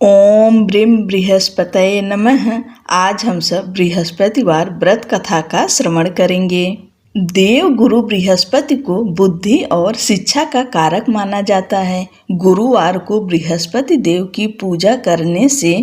ओम brim बृहस्पतये नमः। आज हम सब बृहस्पतिवार व्रत कथा का श्रवण करेंगे। देव गुरु बृहस्पति को बुद्धि और शिक्षा का कारक माना जाता है। गुरुवार को बृहस्पति देव की पूजा करने से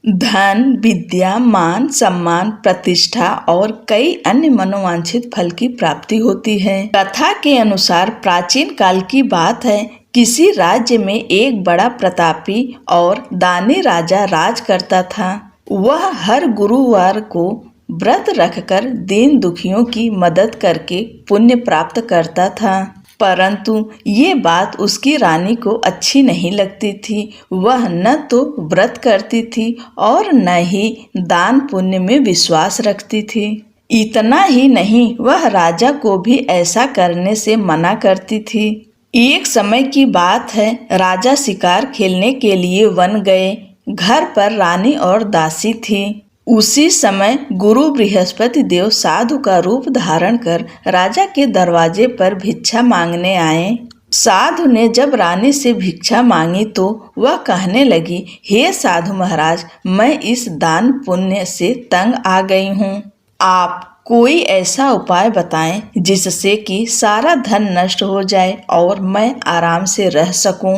धन, विद्या, मान, सम्मान, प्रतिष्ठा और कई अन्य मनोवांछित फल की प्राप्ति होती है। कथा के अनुसार प्राचीन काल की बात है। किसी राज्य में एक बड़ा प्रतापी और दानी राजा राज करता था। वह हर गुरुवार को व्रत रखकर दीन दुखियों की मदद करके पुण्य प्राप्त करता था। परंतु ये बात उसकी रानी को अच्छी नहीं लगती थी। वह न तो व्रत करती थी और न ही दान पुण्य में विश्वास रखती थी। इतना ही नहीं, वह राजा को भी ऐसा करने से मना करती थी। एक समय की बात है, राजा शिकार खेलने के लिए वन गए। घर पर रानी और दासी थी। उसी समय गुरु बृहस्पति देव साधु का रूप धारण कर राजा के दरवाजे पर भिक्षा मांगने आए। साधु ने जब रानी से भिक्षा मांगी तो वह कहने लगी, हे साधु महाराज, मैं इस दान पुण्य से तंग आ गई हूँ। आप कोई ऐसा उपाय बताएं जिससे कि सारा धन नष्ट हो जाए और मैं आराम से रह सकूं।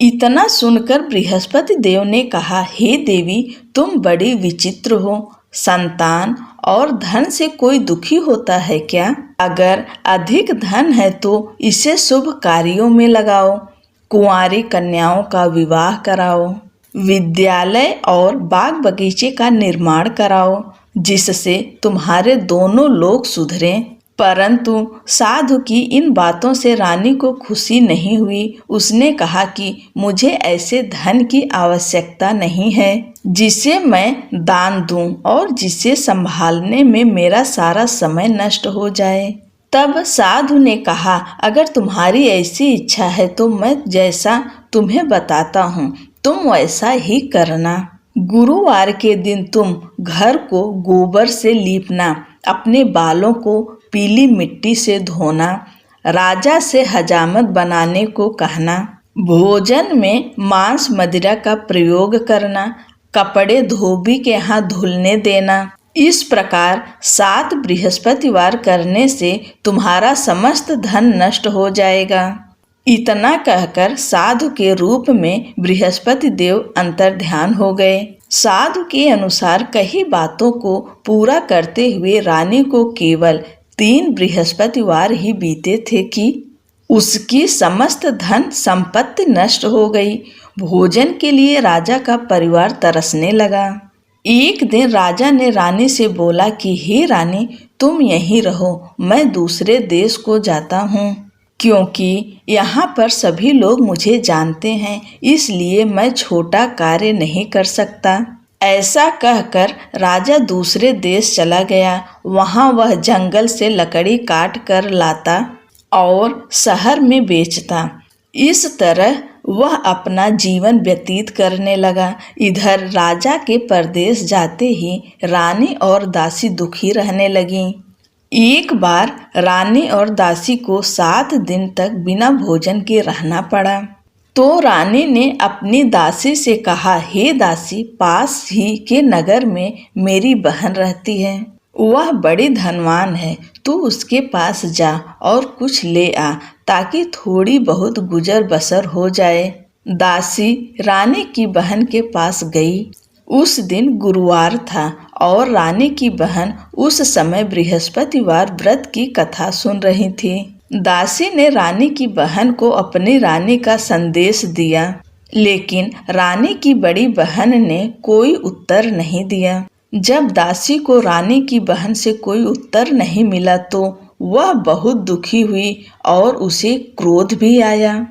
इतना सुनकर बृहस्पति देव ने कहा, हे देवी, तुम बड़ी विचित्र हो। संतान और धन से कोई दुखी होता है क्या? अगर अधिक धन है तो इसे शुभ कार्यों में लगाओ। कुंवारी कन्याओं का विवाह कराओ। विद्यालय और बाग बगीचे का निर्माण कराओ, जिससे तुम्हारे दोनों लोग सुधरें। परंतु साधु की इन बातों से रानी को खुशी नहीं हुई। उसने कहा कि मुझे ऐसे धन की आवश्यकता नहीं है जिसे मैं दान दूं और जिसे संभालने में मेरा सारा समय नष्ट हो जाए। तब साधु ने कहा, अगर तुम्हारी ऐसी इच्छा है तो मैं जैसा तुम्हें बताता हूँ तुम वैसा ही करना। गुरुवार के दिन तुम घर को गोबर से लीपना, अपने बालों को पीली मिट्टी से धोना, राजा से हजामत बनाने को कहना, भोजन में मांस मदिरा का प्रयोग करना, कपड़े धोबी के यहाँ धुलने देना। इस प्रकार 7 बृहस्पतिवार करने से तुम्हारा समस्त धन नष्ट हो जाएगा। इतना कहकर साधु के रूप में बृहस्पति देव अंतर्ध्यान हो गए। साधु के अनुसार कई बातों को पूरा करते हुए रानी को केवल 3 बृहस्पतिवार ही बीते थे कि उसकी समस्त धन संपत्ति नष्ट हो गई। भोजन के लिए राजा का परिवार तरसने लगा। एक दिन राजा ने रानी से बोला कि हे रानी, तुम यहीं रहो, मैं दूसरे देश को जाता हूँ। क्योंकि यहाँ पर सभी लोग मुझे जानते हैं, इसलिए मैं छोटा कार्य नहीं कर सकता। ऐसा कहकर राजा दूसरे देश चला गया। वहाँ वह जंगल से लकड़ी काट कर लाता और शहर में बेचता। इस तरह वह अपना जीवन व्यतीत करने लगा। इधर राजा के परदेश जाते ही रानी और दासी दुखी रहने लगीं। एक बार रानी और दासी को 7 दिन तक बिना भोजन के रहना पड़ा। तो रानी ने अपनी दासी से कहा, हे दासी, पास ही के नगर में मेरी बहन रहती है। वह बड़ी धनवान है। तू उसके पास जा और कुछ ले आ, ताकि थोड़ी बहुत गुजर बसर हो जाए। दासी रानी की बहन के पास गई। उस दिन गुरुवार था और रानी की बहन उस समय बृहस्पतिवार व्रत की कथा सुन रही थी। दासी ने रानी की बहन को अपनी रानी का संदेश दिया, लेकिन रानी की बड़ी बहन ने कोई उत्तर नहीं दिया। जब दासी को रानी की बहन से कोई उत्तर नहीं मिला तो वह बहुत दुखी हुई और उसे क्रोध भी आया।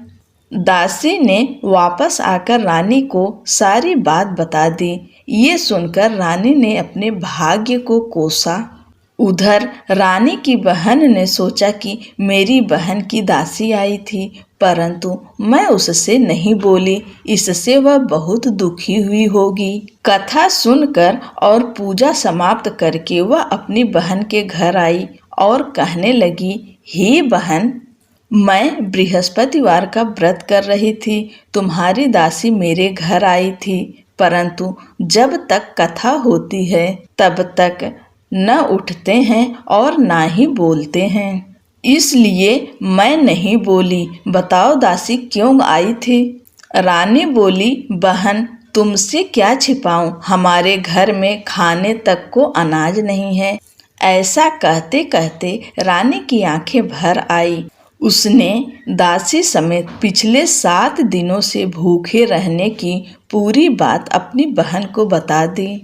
दासी ने वापस आकर रानी को सारी बात बता दी। ये सुनकर रानी ने अपने भाग्य को कोसा। उधर रानी की बहन ने सोचा कि मेरी बहन की दासी आई थी, परंतु मैं उससे नहीं बोली, इससे वह बहुत दुखी हुई होगी। कथा सुनकर और पूजा समाप्त करके वह अपनी बहन के घर आई और कहने लगी, हे बहन, मैं बृहस्पतिवार का व्रत कर रही थी। तुम्हारी दासी मेरे घर आई थी, परंतु जब तक कथा होती है तब तक न उठते हैं और ना ही बोलते हैं। इसलिए मैं नहीं बोली। बताओ दासी क्यों आई थी? रानी बोली, बहन तुमसे क्या छिपाऊं, हमारे घर में खाने तक को अनाज नहीं है। ऐसा कहते कहते रानी की आंखें भर आई। उसने दासी समेत पिछले 7 दिनों से भूखे रहने की पूरी बात अपनी बहन को बता दी।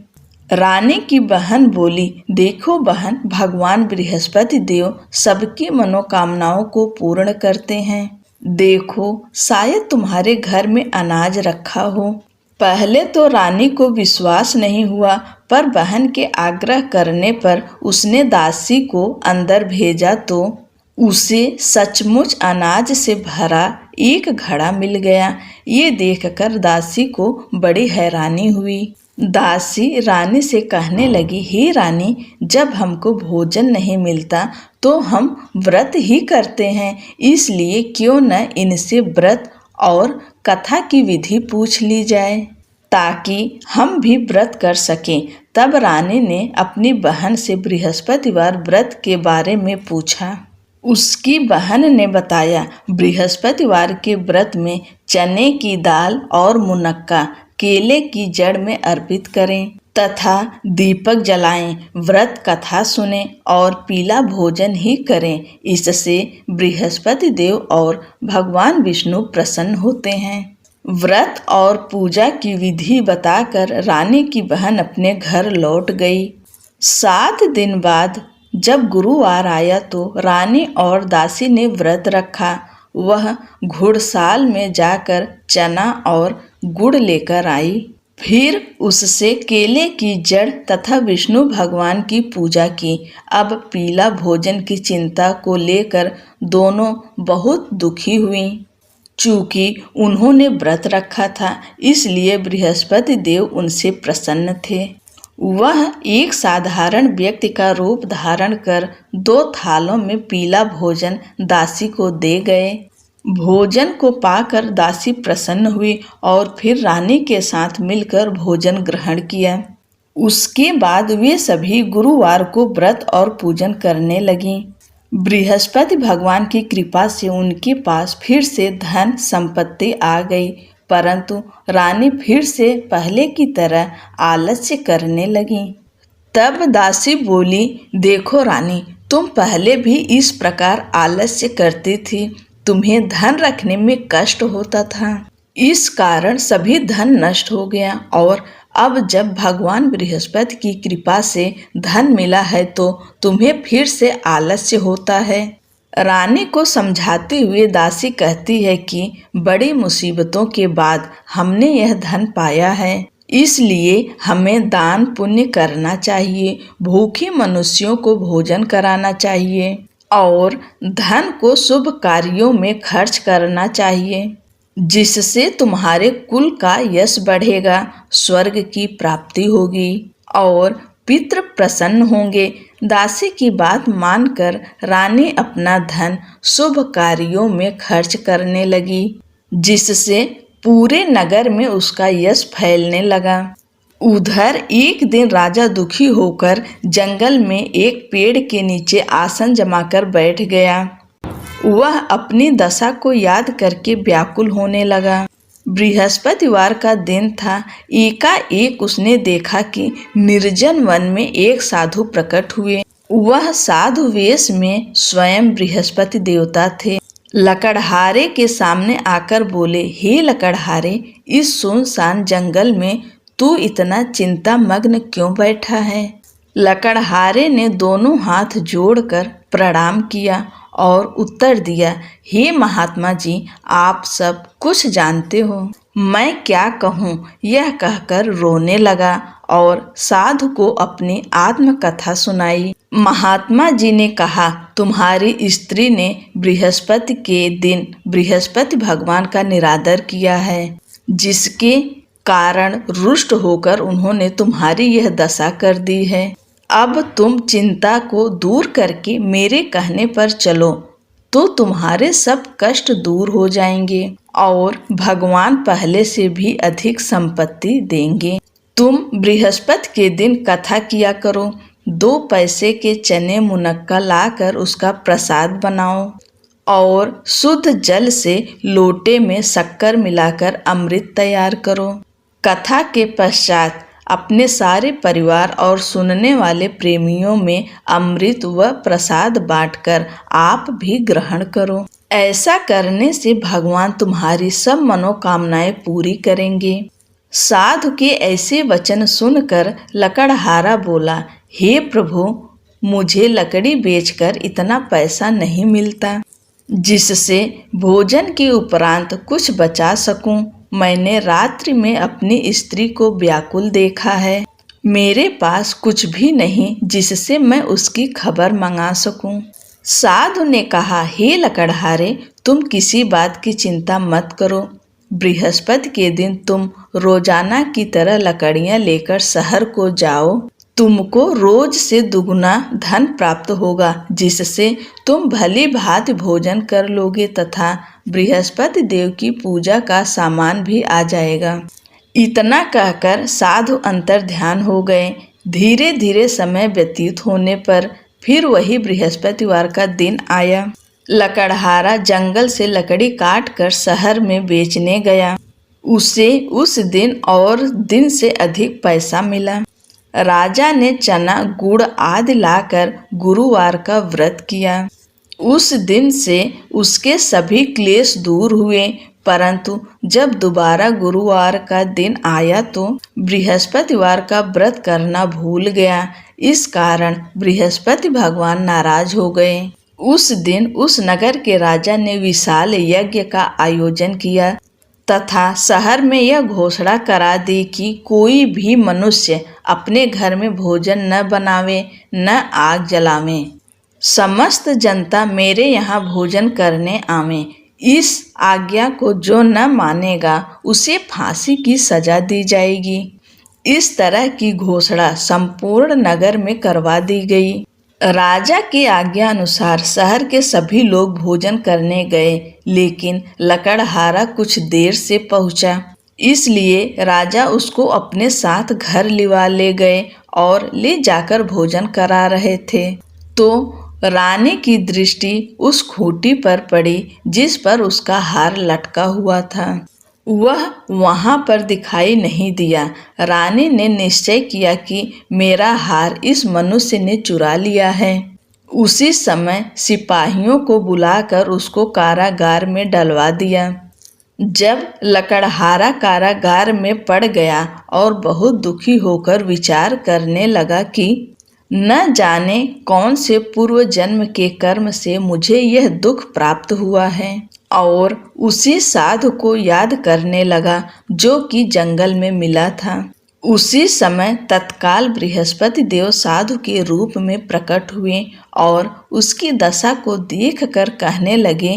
रानी की बहन बोली, देखो बहन, भगवान बृहस्पति देव सबकी मनोकामनाओं को पूर्ण करते हैं। देखो शायद तुम्हारे घर में अनाज रखा हो। पहले तो रानी को विश्वास नहीं हुआ, पर बहन के आग्रह करने पर उसने दासी को अंदर भेजा तो उसे सचमुच अनाज से भरा एक घड़ा मिल गया। ये देखकर दासी को बड़ी हैरानी हुई। दासी रानी से कहने लगी, हे रानी, जब हमको भोजन नहीं मिलता तो हम व्रत ही करते हैं, इसलिए क्यों न इनसे व्रत और कथा की विधि पूछ ली जाए ताकि हम भी व्रत कर सकें। तब रानी ने अपनी बहन से बृहस्पतिवार व्रत के बारे में पूछा। उसकी बहन ने बताया, बृहस्पतिवार के व्रत में चने की दाल और मुनक्का केले की जड़ में अर्पित करें तथा दीपक जलाएं, व्रत कथा सुने और पीला भोजन ही करें। इससे बृहस्पति देव और भगवान विष्णु प्रसन्न होते हैं। व्रत और पूजा की विधि बताकर रानी की बहन अपने घर लौट गई। 7 दिन बाद जब गुरुवार आया तो रानी और दासी ने व्रत रखा। वह घुड़साल में जाकर चना और गुड़ लेकर आई। फिर उससे केले की जड़ तथा विष्णु भगवान की पूजा की। अब पीला भोजन की चिंता को लेकर दोनों बहुत दुखी हुई। चूँकि उन्होंने व्रत रखा था, इसलिए बृहस्पति देव उनसे प्रसन्न थे। वह एक साधारण व्यक्ति का रूप धारण कर 2 थालों में पीला भोजन दासी को दे गए। भोजन को पाकर दासी प्रसन्न हुई और फिर रानी के साथ मिलकर भोजन ग्रहण किया। उसके बाद वे सभी गुरुवार को व्रत और पूजन करने लगीं। बृहस्पति भगवान की कृपा से उनके पास फिर से धन संपत्ति आ गई, परंतु रानी फिर से पहले की तरह आलस्य करने लगी। तब दासी बोली, देखो रानी, तुम पहले भी इस प्रकार आलस्य करती थी। तुम्हें धन रखने में कष्ट होता था, इस कारण सभी धन नष्ट हो गया, और अब जब भगवान बृहस्पति की कृपा से धन मिला है तो तुम्हें फिर से आलस्य होता है। रानी को समझाते हुए दासी कहती है कि बड़ी मुसीबतों के बाद हमने यह धन पाया है, इसलिए हमें दान पुण्य करना चाहिए, भूखे मनुष्यों को भोजन कराना चाहिए और धन को शुभ कार्यों में खर्च करना चाहिए, जिससे तुम्हारे कुल का यश बढ़ेगा, स्वर्ग की प्राप्ति होगी और पितृ प्रसन्न होंगे। दासी की बात मानकर रानी अपना धन शुभ कार्यों में खर्च करने लगी, जिससे पूरे नगर में उसका यश फैलने लगा। उधर एक दिन राजा दुखी होकर जंगल में एक पेड़ के नीचे आसन जमाकर बैठ गया। वह अपनी दशा को याद करके व्याकुल होने लगा। बृहस्पतिवार का दिन था। एकाएक उसने देखा कि निर्जन वन में एक साधु प्रकट हुए। वह साधु वेश में स्वयं बृहस्पति देवता थे। लकड़हारे के सामने आकर बोले, हे लकड़हारे, इस सुनसान जंगल में तू इतना चिंता मग्न क्यों बैठा है? लकड़हारे ने दोनों हाथ जोड़कर प्रणाम किया और उत्तर दिया, हे महात्मा जी, आप सब कुछ जानते हो, मैं क्या कहूँ। यह कहकर रोने लगा और साधु को अपनी आत्मकथा सुनाई। महात्मा जी ने कहा, तुम्हारी स्त्री ने बृहस्पति के दिन बृहस्पति भगवान का निरादर किया है, जिसके कारण रुष्ट होकर उन्होंने तुम्हारी यह दशा कर दी है। अब तुम चिंता को दूर करके मेरे कहने पर चलो तो तुम्हारे सब कष्ट दूर हो जाएंगे और भगवान पहले से भी अधिक संपत्ति देंगे। तुम बृहस्पति के दिन कथा किया करो। 2 पैसे के चने मुनक्का लाकर उसका प्रसाद बनाओ और शुद्ध जल से लोटे में शक्कर मिलाकर अमृत तैयार करो। कथा के पश्चात अपने सारे परिवार और सुनने वाले प्रेमियों में अमृत व प्रसाद बांटकर आप भी ग्रहण करो। ऐसा करने से भगवान तुम्हारी सब मनोकामनाएं पूरी करेंगे। साधु के ऐसे वचन सुनकर लकड़हारा बोला, हे प्रभु, मुझे लकड़ी बेचकर इतना पैसा नहीं मिलता जिससे भोजन के उपरांत कुछ बचा सकूं। मैंने रात्रि में अपनी स्त्री को व्याकुल देखा है। मेरे पास कुछ भी नहीं जिससे मैं उसकी खबर मंगा सकूं। साधु ने कहा, हे लकड़हारे, तुम किसी बात की चिंता मत करो। बृहस्पति के दिन तुम रोजाना की तरह लकड़ियां लेकर शहर को जाओ। तुमको रोज से दुगुना धन प्राप्त होगा जिससे तुम भली भांति भोजन कर लोगे तथा बृहस्पति देव की पूजा का सामान भी आ जाएगा। इतना कहकर साधु अंतर ध्यान हो गए। धीरे धीरे समय व्यतीत होने पर फिर वही बृहस्पतिवार का दिन आया। लकड़हारा जंगल से लकड़ी काट कर शहर में बेचने गया। उसे उस दिन और दिन से अधिक पैसा मिला। राजा ने चना, गुड़ आदि लाकर गुरुवार का व्रत किया। उस दिन से उसके सभी क्लेश दूर हुए, परंतु जब दोबारा गुरुवार का दिन आया तो बृहस्पतिवार का व्रत करना भूल गया। इस कारण बृहस्पति भगवान नाराज हो गए। उस दिन उस नगर के राजा ने विशाल यज्ञ का आयोजन किया तथा शहर में यह घोषणा करा दी कि कोई भी मनुष्य अपने घर में भोजन न बनावे न आग जलावे। समस्त जनता मेरे यहाँ भोजन करने आवे। इस आज्ञा को जो न मानेगा उसे फांसी की सजा दी जाएगी। इस तरह की घोषणा संपूर्ण नगर में करवा दी गई। राजा की आज्ञा अनुसार शहर के सभी लोग भोजन करने गए, लेकिन लकड़हारा कुछ देर से पहुंचा। इसलिए राजा उसको अपने साथ घर लिवा ले गए और ले जाकर भोजन करा रहे थे तो रानी की दृष्टि उस खूंटी पर पड़ी जिस पर उसका हार लटका हुआ था। वह वहां पर दिखाई नहीं दिया। रानी ने निश्चय किया कि मेरा हार इस मनुष्य ने चुरा लिया है। उसी समय सिपाहियों को बुलाकर उसको कारागार में डलवा दिया। जब लकड़हारा कारागार में पड़ गया और बहुत दुखी होकर विचार करने लगा कि न जाने कौन से पूर्व जन्म के कर्म से मुझे यह दुख प्राप्त हुआ है, और उसी साधु को याद करने लगा जो कि जंगल में मिला था। उसी समय तत्काल बृहस्पति देव साधु के रूप में प्रकट हुए और उसकी दशा को देखकर कहने लगे,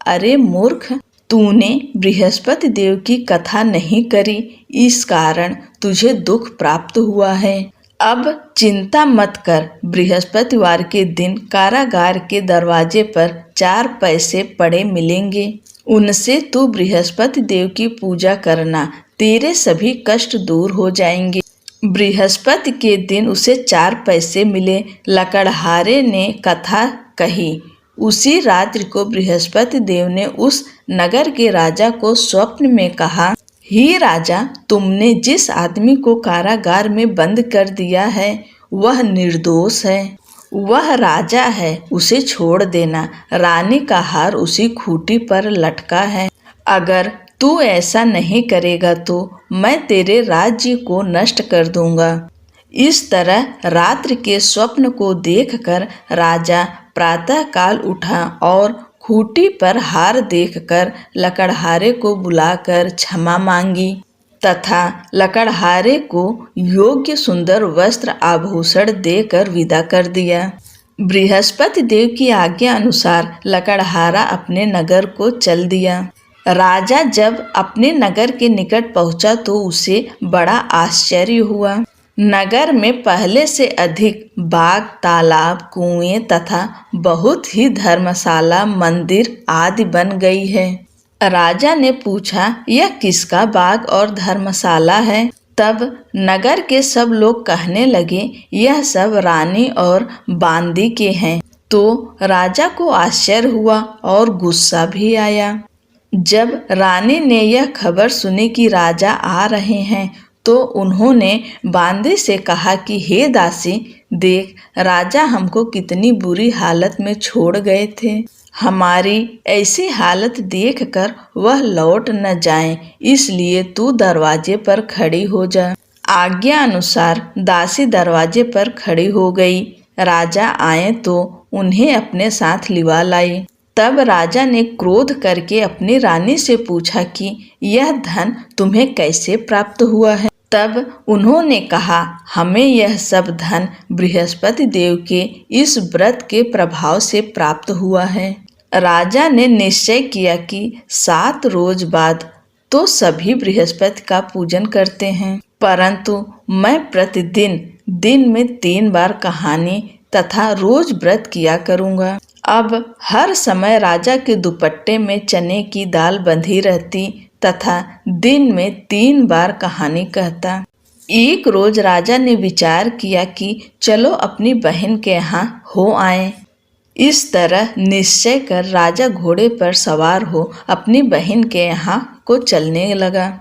अरे मूर्ख, तूने बृहस्पति देव की कथा नहीं करी, इस कारण तुझे दुख प्राप्त हुआ है। अब चिंता मत कर। बृहस्पतिवार के दिन कारागार के दरवाजे पर 4 पैसे पड़े मिलेंगे। उनसे तू बृहस्पति देव की पूजा करना, तेरे सभी कष्ट दूर हो जाएंगे। बृहस्पति के दिन उसे 4 पैसे मिले। लकड़हारे ने कथा कही। उसी रात्रि को बृहस्पति देव ने उस नगर के राजा को स्वप्न में कहा, हे राजा, तुमने जिस आदमी को कारागार में बंद कर दिया है वह निर्दोष है। वह राजा है, उसे छोड़ देना। रानी का हार उसी खूंटी पर लटका है। अगर तू ऐसा नहीं करेगा तो मैं तेरे राज्य को नष्ट कर दूंगा। इस तरह रात्रि के स्वप्न को देखकर राजा प्रातःकाल उठा और खूंटी पर हार देखकर लकड़हारे को बुलाकर क्षमा मांगी तथा लकड़हारे को योग्य सुंदर वस्त्र आभूषण देकर विदा कर दिया। बृहस्पति देव की आज्ञा अनुसार लकड़हारा अपने नगर को चल दिया। राजा जब अपने नगर के निकट पहुंचा तो उसे बड़ा आश्चर्य हुआ। नगर में पहले से अधिक बाग, तालाब, कुएं तथा बहुत ही धर्मशाला, मंदिर आदि बन गई है। राजा ने पूछा, यह किसका बाग और धर्मशाला है? तब नगर के सब लोग कहने लगे, यह सब रानी और बांदी के हैं। तो राजा को आश्चर्य हुआ और गुस्सा भी आया। जब रानी ने यह खबर सुनी कि राजा आ रहे हैं, तो उन्होंने बांदी से कहा कि हे दासी, देख, राजा हमको कितनी बुरी हालत में छोड़ गए थे। हमारी ऐसी हालत देखकर वह लौट न जाएं, इसलिए तू दरवाजे पर खड़ी हो जा। आज्ञा अनुसार दासी दरवाजे पर खड़ी हो गई। राजा आए तो उन्हें अपने साथ लिवा लाई। तब राजा ने क्रोध करके अपनी रानी से पूछा कि यह धन तुम्हें कैसे प्राप्त हुआ है? तब उन्होंने कहा, हमें यह सब धन बृहस्पति देव के इस व्रत के प्रभाव से प्राप्त हुआ है। राजा ने निश्चय किया कि 7 रोज बाद तो सभी बृहस्पति का पूजन करते हैं, परंतु मैं प्रतिदिन दिन में 3 बार कहानी तथा रोज व्रत किया करूँगा। अब हर समय राजा के दुपट्टे में चने की दाल बंधी रहती तथा दिन में 3 बार कहानी कहता। एक रोज राजा ने विचार किया कि चलो अपनी बहन के यहाँ हो आए। इस तरह निश्चय कर राजा घोड़े पर सवार हो अपनी बहन के यहाँ को चलने लगा।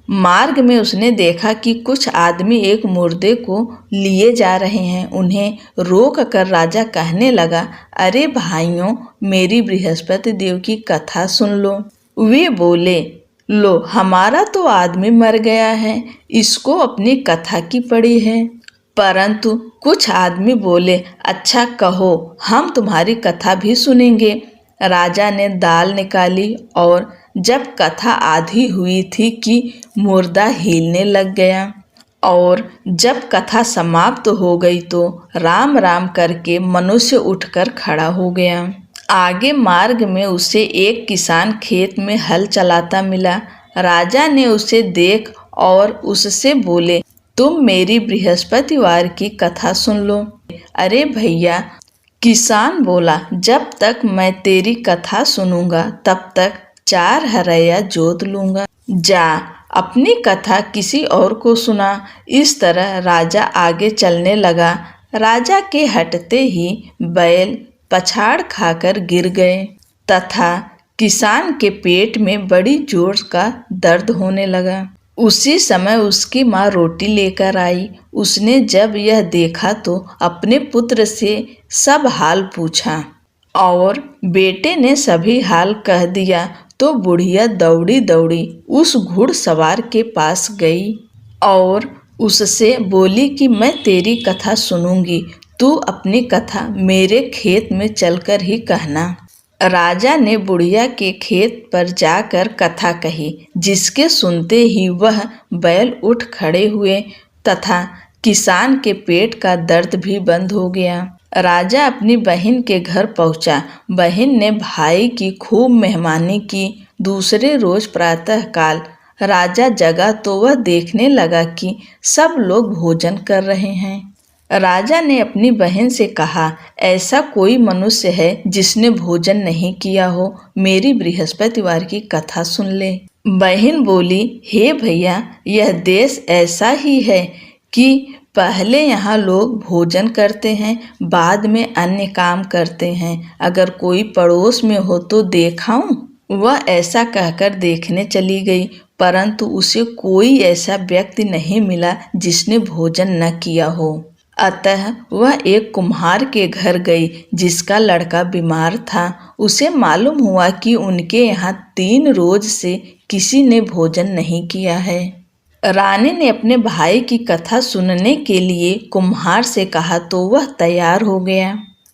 मार्ग में उसने देखा कि कुछ आदमी एक मुर्दे को लिए जा रहे हैं। उन्हें रोक कर राजा कहने लगा, अरे भाइयों, मेरी बृहस्पति देव की कथा सुन लो। वे बोले, लो, हमारा तो आदमी मर गया है, इसको अपनी कथा की पड़ी है। परंतु कुछ आदमी बोले, अच्छा कहो, हम तुम्हारी कथा भी सुनेंगे। राजा ने दाल निकाली और जब कथा आधी हुई थी कि मुर्दा हिलने लग गया, और जब कथा समाप्त हो गई तो राम राम करके मनुष्य उठकर खड़ा हो गया। आगे मार्ग में उसे एक किसान खेत में हल चलाता मिला। राजा ने उसे देख और उससे बोले, तुम मेरी बृहस्पतिवार की कथा सुन लो। अरे भैया, किसान बोला, जब तक मैं तेरी कथा सुनूंगा तब तक 4 हरैया जोत लूंगा। जा, अपनी कथा किसी और को सुना। इस तरह राजा आगे चलने लगा। राजा के हटते ही बैल पछाड़ खाकर गिर गए तथा किसान के पेट में बड़ी जोर का दर्द होने लगा। उसी समय उसकी माँ रोटी लेकर आई। उसने जब यह देखा तो अपने पुत्र से सब हाल पूछा और बेटे ने सभी हाल कह दिया। तो बुढ़िया दौड़ी दौड़ी उस घुड़सवार के पास गई और उससे बोली कि मैं तेरी कथा सुनूंगी, तू अपनी कथा मेरे खेत में चलकर ही कहना। राजा ने बुढ़िया के खेत पर जाकर कथा कही, जिसके सुनते ही वह बैल उठ खड़े हुए तथा किसान के पेट का दर्द भी बंद हो गया। राजा अपनी बहन के घर पहुंचा। बहन ने भाई की खूब मेहमानी की। दूसरे रोज प्रातःकाल राजा जगा तो वह देखने लगा कि सब लोग भोजन कर रहे हैं। राजा ने अपनी बहन से कहा, ऐसा कोई मनुष्य है जिसने भोजन नहीं किया हो, मेरी बृहस्पतिवार की कथा सुन ले। बहन बोली, हे भैया, यह देश ऐसा ही है कि पहले यहाँ लोग भोजन करते हैं, बाद में अन्य काम करते हैं। अगर कोई पड़ोस में हो तो देखाऊं? वह ऐसा कहकर देखने चली गई, परंतु उसे कोई ऐसा व्यक्ति नहीं मिला जिसने भोजन न किया हो। अतः वह एक कुम्हार के घर गई जिसका लड़का बीमार था। उसे मालूम हुआ कि उनके यहाँ 3 रोज से किसी ने भोजन नहीं किया है। रानी ने अपने भाई की कथा सुनने के लिए कुम्हार से कहा तो वह तैयार हो गया।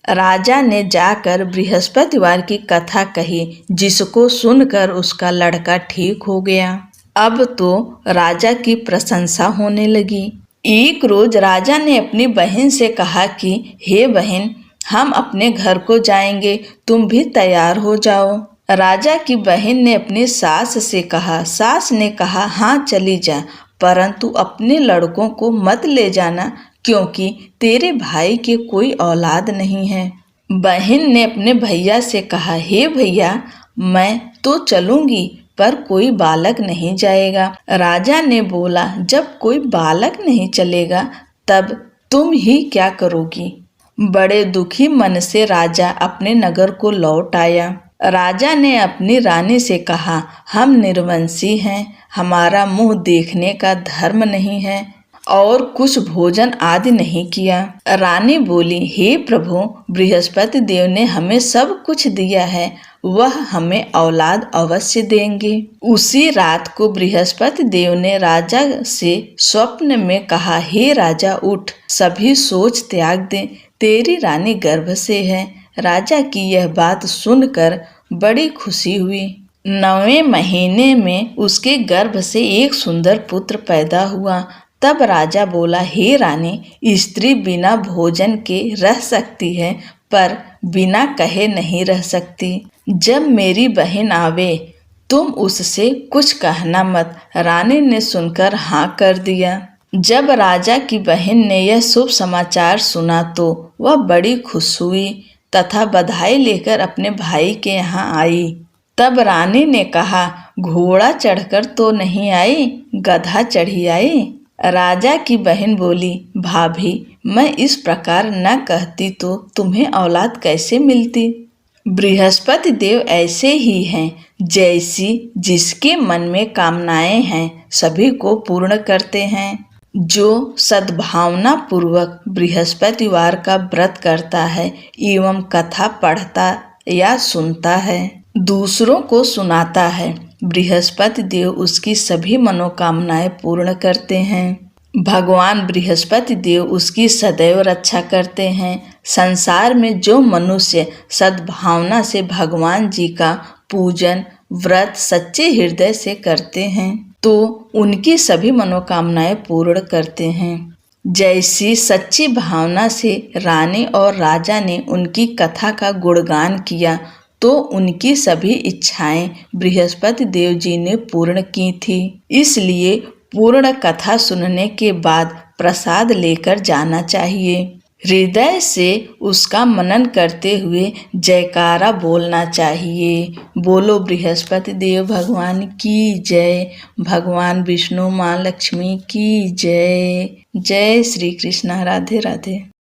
राजा ने जाकर बृहस्पतिवार की कथा कही, जिसको सुनकर उसका लड़का ठीक हो गया। अब तो राजा की प्रशंसा होने लगी। एक रोज राजा ने अपनी बहन से कहा कि हे बहन, हम अपने घर को जाएंगे, तुम भी तैयार हो जाओ। राजा की बहन ने अपनी सास से कहा। सास ने कहा, हाँ चली जा, परंतु अपने लड़कों को मत ले जाना, क्योंकि तेरे भाई के कोई औलाद नहीं है। बहन ने अपने भैया से कहा, हे भैया, मैं तो चलूंगी, पर कोई बालक नहीं जाएगा। राजा ने बोला, जब कोई बालक नहीं चलेगा तब तुम ही क्या करोगी। बड़े दुखी मन से राजा अपने नगर को लौट आया। राजा ने अपनी रानी से कहा, हम निर्वंशी हैं, हमारा मुंह देखने का धर्म नहीं है और कुछ भोजन आदि नहीं किया। रानी बोली, हे प्रभु, बृहस्पति देव ने हमें सब कुछ दिया है, वह हमें औलाद अवश्य देंगे। उसी रात को बृहस्पति देव ने राजा से स्वप्न में कहा, हे राजा उठ, सभी सोच त्याग दे, तेरी रानी गर्भ से है। राजा की यह बात सुनकर बड़ी खुशी हुई। 9वें महीने में उसके गर्भ से एक सुंदर पुत्र पैदा हुआ। तब राजा बोला, हे रानी, स्त्री बिना भोजन के रह सकती है, पर बिना कहे नहीं रह सकती। जब मेरी बहन आवे तुम उससे कुछ कहना मत। रानी ने सुनकर हाँ कर दिया। जब राजा की बहन ने यह शुभ समाचार सुना तो वह बड़ी खुश हुई तथा बधाई लेकर अपने भाई के यहाँ आई। तब रानी ने कहा, घोड़ा चढ़कर तो नहीं आई, गधा चढ़ी आई। राजा की बहन बोली, भाभी, मैं इस प्रकार न कहती तो तुम्हें औलाद कैसे मिलती। बृहस्पति देव ऐसे ही हैं, जैसी जिसके मन में कामनाएं हैं सभी को पूर्ण करते हैं। जो सद्भावना पूर्वक बृहस्पतिवार का व्रत करता है एवं कथा पढ़ता या सुनता है, दूसरों को सुनाता है, बृहस्पति देव उसकी सभी मनोकामनाएं पूर्ण करते हैं। भगवान बृहस्पति देव उसकी सदैव रक्षा करते हैं। संसार में जो मनुष्य सद्भावना से भगवान जी का पूजन व्रत सच्चे हृदय से करते हैं तो उनकी सभी मनोकामनाएं पूर्ण करते हैं। जैसी सच्ची भावना से रानी और राजा ने उनकी कथा का गुणगान किया तो उनकी सभी इच्छाएं बृहस्पति देव जी ने पूर्ण की थी। इसलिए पूर्ण कथा सुनने के बाद प्रसाद लेकर जाना चाहिए। हृदय से उसका मनन करते हुए जयकारा बोलना चाहिए। बोलो बृहस्पति देव भगवान की जय, भगवान विष्णु माँ लक्ष्मी की जय। जय श्री कृष्ण। राधे राधे।